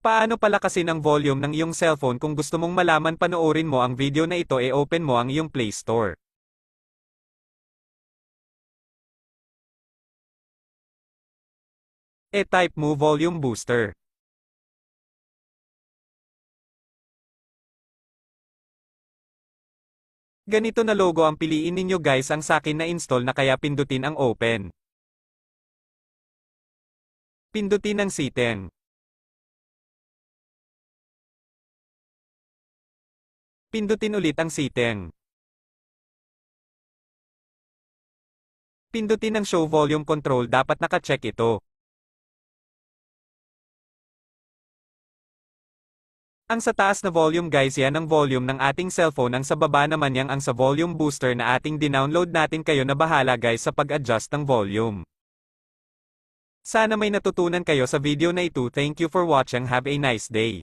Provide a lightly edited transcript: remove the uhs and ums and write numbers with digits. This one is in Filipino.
Paano palakasin ang volume ng iyong cellphone? Kung gusto mong malaman panoorin mo ang video na ito, open mo ang iyong Play Store. Type mo volume booster. Ganito na logo ang piliin ninyo guys, ang sakin na install na kaya pindutin ang open. Pindutin ang setting. Pindutin ulit ang setting. Pindutin ang show volume control, dapat naka-check ito. Ang sa taas na volume guys, yan ang volume ng ating cellphone, ang sa baba naman yang ang sa volume booster na ating dinownload natin. Kayo na bahala guys sa pag-adjust ng volume. Sana may natutunan kayo sa video na ito. Thank you for watching. Have a nice day.